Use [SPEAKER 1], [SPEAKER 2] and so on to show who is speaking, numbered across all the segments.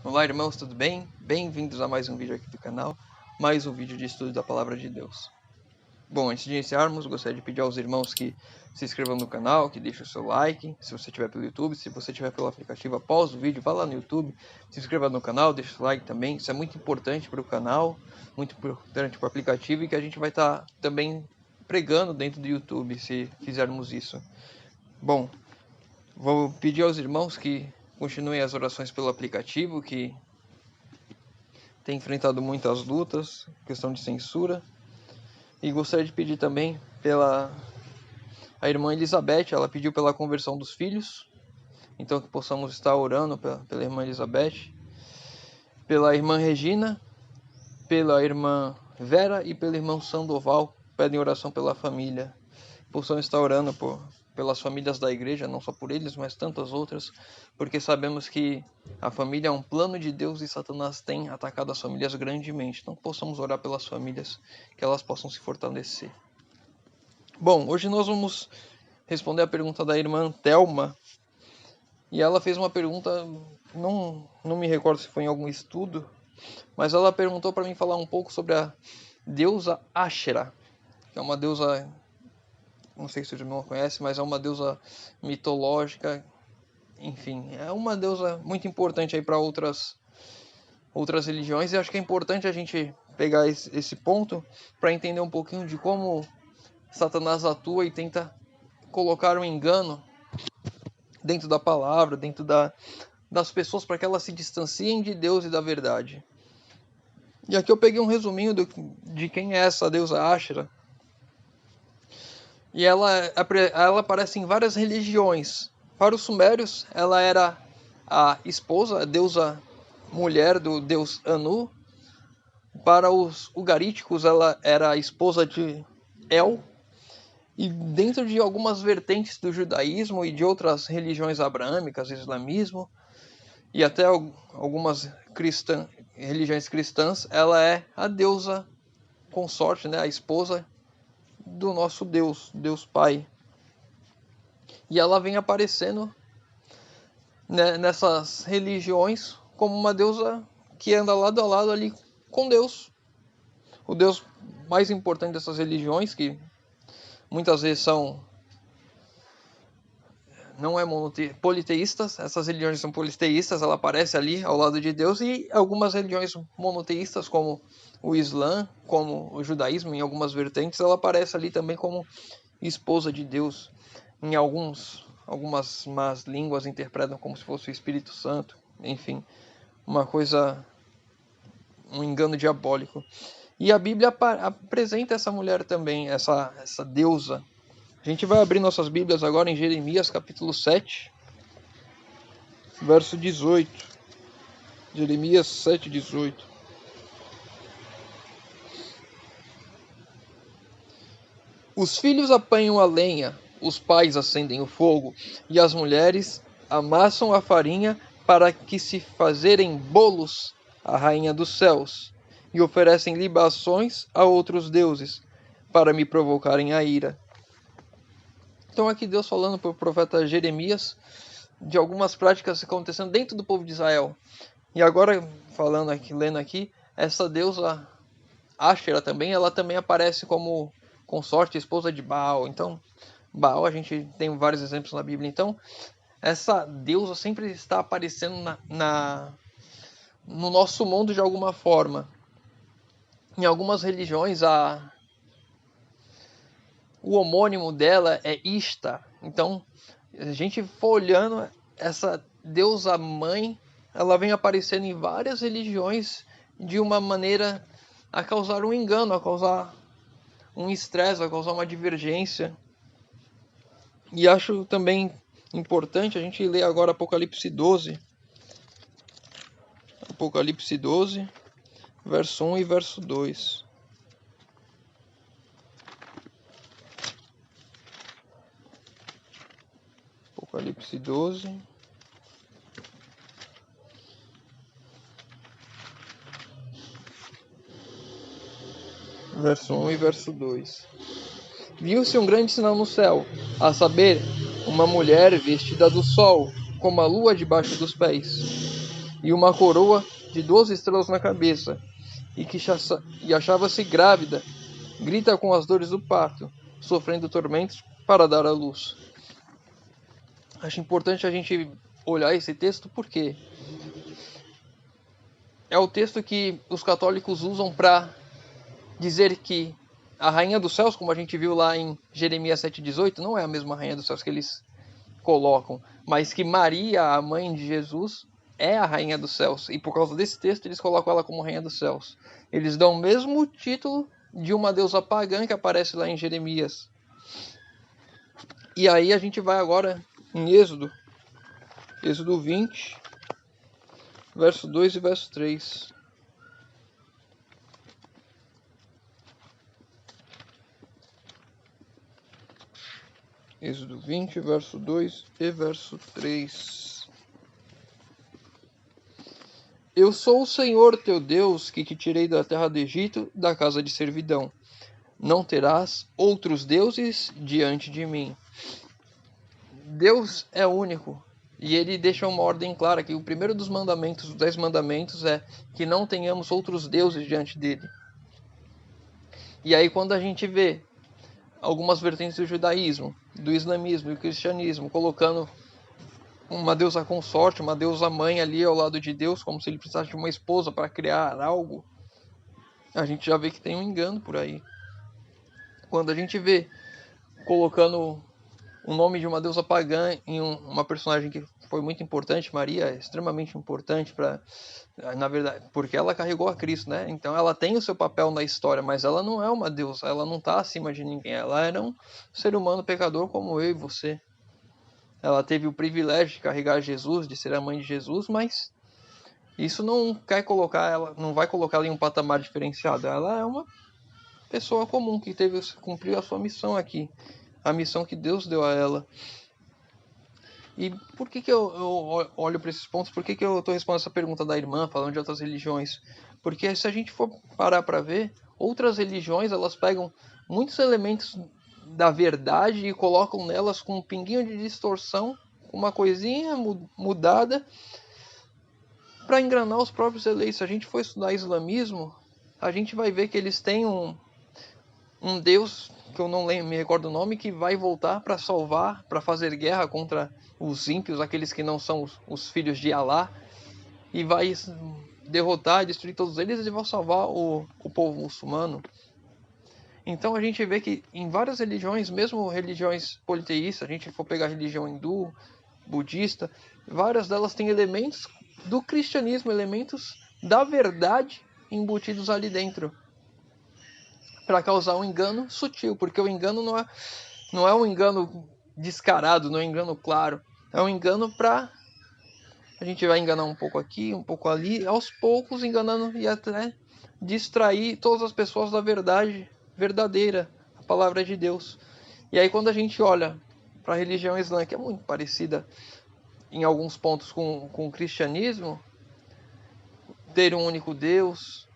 [SPEAKER 1] Olá, irmãos, tudo bem? Bem-vindos a mais um vídeo aqui do canal, mais um vídeo de estudo da Palavra de Deus. Bom, antes de iniciarmos, gostaria de pedir aos irmãos que se inscrevam no canal, que deixem o seu like, se você estiver pelo YouTube, se você estiver pelo aplicativo, após o vídeo, vá lá no YouTube, se inscreva no canal, deixe o like também, isso é muito importante para o canal, muito importante para o aplicativo e que a gente vai estar também pregando dentro do YouTube, se fizermos isso. Bom, vou pedir aos irmãos que continuem as orações pelo aplicativo, que tem enfrentado muitas lutas, questão de censura. E gostaria de pedir também pela a irmã Elizabeth, ela pediu pela conversão dos filhos. Então que possamos estar orando pela irmã Elizabeth, pela irmã Regina, pela irmã Vera e pelo irmão Sandoval. Pedem oração pela família. Possamos estar orando pelas famílias da igreja, não só por eles, mas tantas outras, porque sabemos que a família é um plano de Deus e Satanás tem atacado as famílias grandemente. Então possamos orar pelas famílias, que elas possam se fortalecer. Bom, hoje nós vamos responder a pergunta da irmã Thelma, e ela fez uma pergunta, não me recordo se foi em algum estudo, mas ela perguntou para mim falar um pouco sobre a deusa Ashera, que é uma deusa, não sei se o irmão conhece, mas é uma deusa mitológica, enfim, é uma deusa muito importante aí para outras religiões, e acho que é importante a gente pegar esse ponto para entender um pouquinho de como Satanás atua e tenta colocar um engano dentro da palavra, dentro das pessoas, para que elas se distanciem de Deus e da verdade. E aqui eu peguei um resuminho de quem é essa deusa Ashera. E ela aparece em várias religiões. Para os sumérios, ela era a esposa, a deusa mulher do deus Anu. Para os ugaríticos, ela era a esposa de El. E dentro de algumas vertentes do judaísmo e de outras religiões abraâmicas, islamismo, e até algumas religiões cristãs, ela é a deusa consorte, né, a esposa do nosso Deus, Deus Pai. E ela vem aparecendo, né, nessas religiões como uma deusa que anda lado a lado ali com Deus. O Deus mais importante dessas religiões, que muitas vezes não é politeístas, essas religiões são politeístas, ela aparece ali ao lado de Deus, e algumas religiões monoteístas, como o Islã, como o judaísmo, em algumas vertentes, ela aparece ali também como esposa de Deus. Em algumas más línguas interpretam como se fosse o Espírito Santo, enfim, um engano diabólico. E a Bíblia apresenta essa mulher também, essa deusa. A gente vai abrir nossas Bíblias agora em Jeremias capítulo 7, verso 18. Jeremias 7, 18. Os filhos apanham a lenha, os pais acendem o fogo, e as mulheres amassam a farinha para que se fazerem bolos à rainha dos céus, e oferecem libações a outros deuses, para me provocarem a ira. Então aqui Deus falando para o profeta Jeremias de algumas práticas acontecendo dentro do povo de Israel. E agora, falando aqui, lendo aqui, essa deusa Ashera também, ela também aparece como consorte, esposa de Baal. Então, Baal, a gente tem vários exemplos na Bíblia. Então, essa deusa sempre está aparecendo no nosso mundo de alguma forma. Em algumas religiões, o homônimo dela é Ishtar. Então, a gente for olhando, essa deusa mãe, ela vem aparecendo em várias religiões de uma maneira a causar um engano, a causar um estresse, a causar uma divergência. E acho também importante a gente ler agora Apocalipse 12. Apocalipse 12, verso 1 e verso 2. Apocalipse 12, verso 1 e verso 2. Viu-se um grande sinal no céu, a saber, uma mulher vestida do sol, como a lua debaixo dos pés, e uma coroa de 12 estrelas na cabeça, e achava-se grávida, grita com as dores do parto, sofrendo tormentos para dar à luz. Acho importante a gente olhar esse texto porque é o texto que os católicos usam para dizer que a rainha dos céus, como a gente viu lá em Jeremias 7,18, não é a mesma rainha dos céus que eles colocam, mas que Maria, a mãe de Jesus, é a rainha dos céus. E por causa desse texto eles colocam ela como rainha dos céus. Eles dão o mesmo título de uma deusa pagã que aparece lá em Jeremias. E aí a gente vai agora em Êxodo 20, verso 2 e verso 3. Êxodo 20, verso 2 e verso 3. Eu sou o Senhor teu Deus, que te tirei da terra do Egito, da casa de servidão. Não terás outros deuses diante de mim. Deus é único. E ele deixa uma ordem clara, que o primeiro dos mandamentos, os 10 mandamentos, é que não tenhamos outros deuses diante dele. E aí quando a gente vê algumas vertentes do judaísmo, do islamismo e do cristianismo, colocando uma deusa consorte, uma deusa mãe ali ao lado de Deus, como se ele precisasse de uma esposa para criar algo, a gente já vê que tem um engano por aí. Quando a gente vê colocando o nome de uma deusa pagã em uma personagem que foi muito importante, Maria, extremamente importante na verdade, porque ela carregou a Cristo, né? Então ela tem o seu papel na história, mas ela não é uma deusa, ela não está acima de ninguém, ela era um ser humano pecador como eu e você. Ela teve o privilégio de carregar Jesus, de ser a mãe de Jesus, mas isso não quer colocar ela, não vai colocar ela em um patamar diferenciado. Ela é uma pessoa comum que cumpriu a sua missão aqui, a missão que Deus deu a ela. E por que eu olho para esses pontos? Por que eu estou respondendo essa pergunta da irmã, falando de outras religiões? Porque se a gente for parar para ver, outras religiões elas pegam muitos elementos da verdade e colocam nelas com um pinguinho de distorção, uma coisinha mudada para enganar os próprios eleitos. Se a gente for estudar islamismo, a gente vai ver que eles têm um Deus, que eu não me recordo o nome, que vai voltar para salvar, para fazer guerra contra os ímpios, aqueles que não são os filhos de Alá, e vai derrotar e destruir todos eles e vai salvar o povo muçulmano. Então a gente vê que em várias religiões, mesmo religiões politeístas, a gente for pegar a religião hindu, budista, várias delas têm elementos do cristianismo, elementos da verdade embutidos ali dentro, para causar um engano sutil, porque o engano não é um engano descarado, não é um engano claro, é um engano para a gente vai enganar um pouco aqui, um pouco ali, aos poucos enganando e até distrair todas as pessoas da verdade verdadeira, a palavra de Deus. E aí quando a gente olha para a religião islã, que é muito parecida em alguns pontos com o cristianismo, ter um único Deus,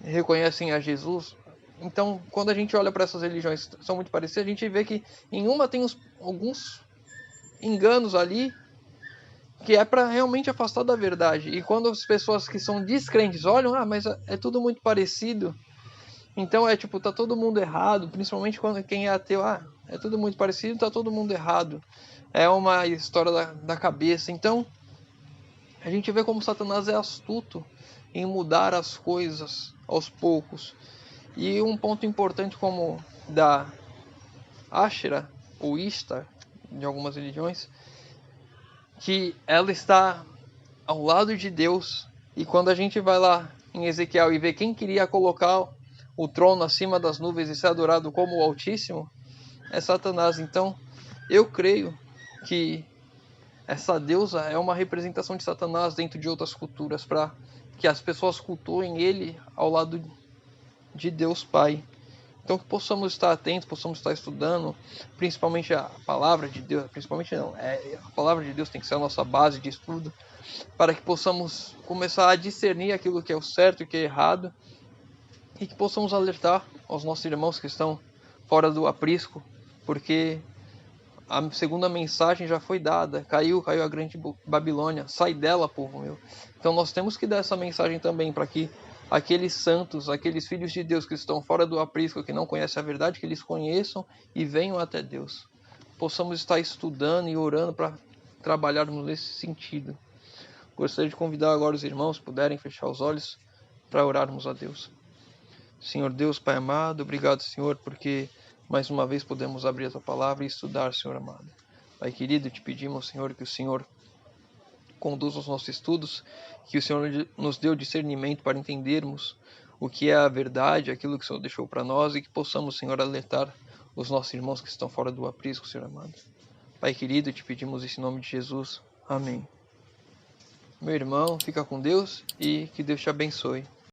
[SPEAKER 1] reconhecem a Jesus. Então, quando a gente olha para essas religiões que são muito parecidas, a gente vê que em uma tem alguns enganos ali que é para realmente afastar da verdade. E quando as pessoas que são descrentes olham, mas é tudo muito parecido, então é tipo, tá todo mundo errado, principalmente quando quem é ateu, é tudo muito parecido, tá todo mundo errado. É uma história da cabeça. Então, a gente vê como Satanás é astuto em mudar as coisas aos poucos. E um ponto importante como da Ashera, ou Ishtar, de algumas religiões, que ela está ao lado de Deus. E quando a gente vai lá em Ezequiel e vê quem queria colocar o trono acima das nuvens e ser adorado como o Altíssimo, é Satanás. Então, eu creio que essa deusa é uma representação de Satanás dentro de outras culturas, para que as pessoas cultuem ele ao lado de Deus Pai. Então que possamos estar atentos, possamos estar estudando, principalmente a palavra de Deus, principalmente não, a palavra de Deus tem que ser a nossa base de estudo, para que possamos começar a discernir aquilo que é o certo e o que é errado, e que possamos alertar aos nossos irmãos que estão fora do aprisco, porque A segunda mensagem já foi dada. Caiu a grande Babilônia. Sai dela, povo meu. Então nós temos que dar essa mensagem também para que aqueles santos, aqueles filhos de Deus que estão fora do aprisco, que não conhecem a verdade, que eles conheçam e venham até Deus. Possamos estar estudando e orando para trabalharmos nesse sentido. Gostaria de convidar agora os irmãos, se puderem fechar os olhos, para orarmos a Deus. Senhor Deus, Pai amado, obrigado, Senhor, porque mais uma vez podemos abrir a Tua palavra e estudar, Senhor amado. Pai querido, te pedimos, Senhor, que o Senhor conduza os nossos estudos, que o Senhor nos dê o discernimento para entendermos o que é a verdade, aquilo que o Senhor deixou para nós, e que possamos, Senhor, alertar os nossos irmãos que estão fora do aprisco, Senhor amado. Pai querido, te pedimos isso em nome de Jesus. Amém. Meu irmão, fica com Deus e que Deus te abençoe.